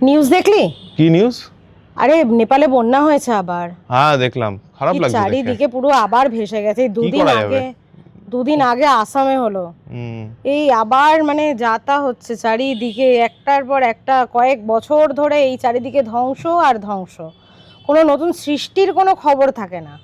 News দেখলি? কি news? আরে নেপালে বন্যা হয়েছে আবার। হ্যাঁ দেখলাম, খারাপ লাগছে দেখে। চারিদিকে পুরো আবার ভেসে গেছে। দুদিন আগে আসামে হলো। এই আবার মানে যাতা হচ্ছে চারিদিকে, একটার পর একটা, কয়েক বছর ধরে এই চারিদিকে ধ্বংস আর ধ্বংস। কোনো নতুন সৃষ্টির কোনো খবর থাকে না,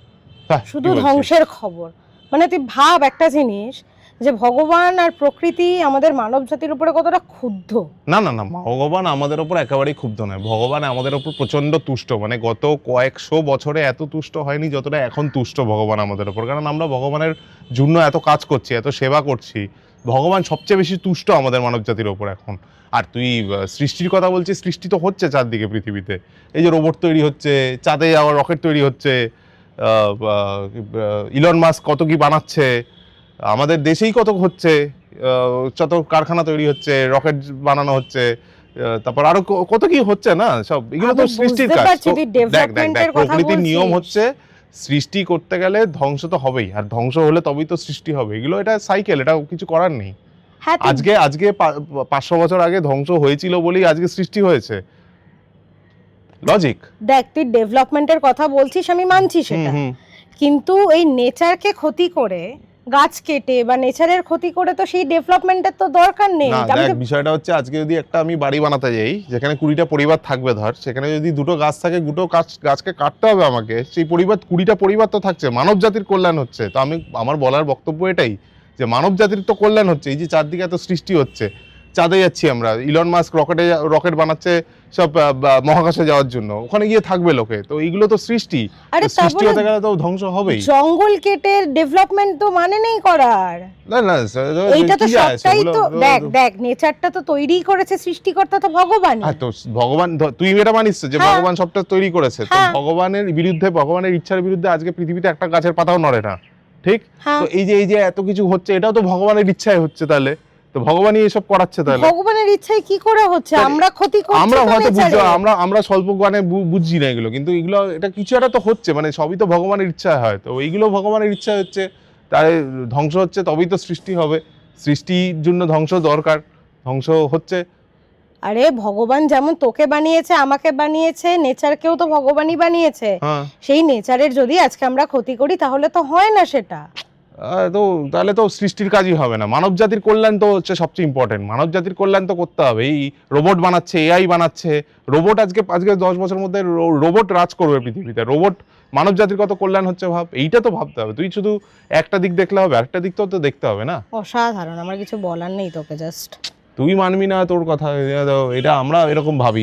শুধু ধ্বংসের খবর। মানে তুই ভাব একটা জিনিস, যে ভগবান আর প্রকৃতি আমাদের মানব জাতির উপরে কতটা ক্ষুব্ধ। না না না, ভগবান আমাদের উপর একেবারেই ক্ষুব্ধ নয়। ভগবান আমাদের উপর প্রচন্ড তুষ্ট, মানে গত কয়েকশো বছরে এত তুষ্ট হয়নি যতটা এখন তুষ্ট ভগবান আমাদের উপর। কারণ আমরা ভগবানের জন্য এত কাজ করছি, এত সেবা করছি। ভগবান সবচেয়ে বেশি তুষ্ট আমাদের মানব জাতির ওপর এখন। আর তুই সৃষ্টির কথা বলছিস, সৃষ্টি তো হচ্ছে চারদিকে পৃথিবীতে। এই যে রোবট তৈরি হচ্ছে, চাঁদে যাওয়ার রকেট তৈরি হচ্ছে, ইলন মাস্ক কত কি বানাচ্ছে, আমাদের দেশেই কত হচ্ছে, যত কারখানা তৈরি হচ্ছে, রকেট বানানো হচ্ছে, তারপর আরো কত কি হচ্ছে না, সব এগুলো তো সৃষ্টির কাজ। দেখ দেখ দেখ, প্রকৃতির নিয়ম হচ্ছে সৃষ্টি করতে গেলে ধ্বংস তো হবেই, আর ধ্বংস হলে তবেই তো সৃষ্টি হবে। এগুলো এটা সাইকেল, এটা কিছু করার নেই। আজকে 500 বছর আগে ধ্বংস হয়েছিল বলেই আজকে সৃষ্টি হয়েছে। লজিক। দেখ, তুই ডেভেলপমেন্টের কথা বলছিস, আমি মানছি সেটা, কিন্তু এই নেচারকে ক্ষতি করে, গাছ কেটে বা নেচারের ক্ষতি করে তো সেই ডেভেলপমেন্টের তো দরকার নেই। দেখ, বিষয়টা হচ্ছে আজকে যদি একটা আমি বাড়ি বানাতে যাই যেখানে 20টা পরিবার থাকবে, ধর সেখানে যদি দুটো গাছ থাকে, দুটো গাছকে কাটতে হবে আমাকে। সেই 20টা পরিবার তো থাকছে, মানব জাতির কল্যাণ হচ্ছে। তো আমার বলার বক্তব্য এটাই, যে মানব জাতির তো কল্যাণ হচ্ছে। এই যে চারদিকে এত সৃষ্টি হচ্ছে, চাঁদে যাচ্ছি আমরা, ইলন মাস্ক রকেট বানাচ্ছে সব মহাকাশে যাওয়ার জন্য, ওখানে গিয়ে থাকবে লোকে। তো এইগুলো তো সৃষ্টি, সৃষ্টি হতে গেলে তো ধ্বংস হবেই। জঙ্গল কেটে ডেভেলপমেন্ট তো মানে নেই করার। না না, এইটা তো সবটাই তো দেখ নেচারটা তো তৈরি করেছে সৃষ্টিকর্তা, তো ভগবান। তো ভগবান, তুই এটা মানিস যে ভগবান সবটা তৈরি করেছে? তো ভগবানের বিরুদ্ধে, ভগবানের ইচ্ছার বিরুদ্ধে আজকে পৃথিবীতে একটা গাছের পাতাও নড়ে না, ঠিক? তো এই যে এত কিছু হচ্ছে, এটাও তো ভগবানের ইচ্ছায় হচ্ছে। তাহলে তো ভগবানই এসব করাচ্ছে। তাহলে ভগবানের ইচ্ছায় কি করে হচ্ছে? আমরা ক্ষতি করছি, আমরা হয়তো বুঝি, আমরা স্বল্প জ্ঞানে বুঝছি না এগুলো, কিন্তু এগুলো এটা কিছু একটা তো হচ্ছে, মানে সবই তো ভগবানের ইচ্ছায় হয়। তো এইগুলো ভগবানের ইচ্ছা হচ্ছে, তাই ধ্বংস হচ্ছে, তবেই তো সৃষ্টি হবে। সৃষ্টির জন্য ধ্বংস দরকার, ধ্বংস হচ্ছে। আরে ভগবান যেমন তোকে বানিয়েছে, আমাকে বানিয়েছে, নেচারকেও তো ভগবানই বানিয়েছে। সেই নেচারের যদি আজকে আমরা ক্ষতি করি তাহলে তো হয় না সেটা। তো তাহলে তো সৃষ্টির কাজই হবে না। মানব জাতির কল্যাণ তো হচ্ছে সবচেয়ে ইম্পর্টেন্ট। মানব জাতির কল্যাণ তো করতে হবে। এই রোবট বানাচ্ছে, এআই বানাচ্ছে, রোবট আজকে 10 বছরের মধ্যে রোবট রাজ করবে পৃথিবীতে। রোবট, মানব জাতির কত কল্যাণ হচ্ছে ভাব, এইটা তো ভাবতে হবে। তুই শুধু একটা দিক দেখলে হবে, আরেকটা দিক তো দেখতে হবে না। অসাধারণ, আমার কিছু বলার নেই তোকে, জাস্ট তুই মানবি না তোর কথা, এটা আমরা এরকম ভাবি।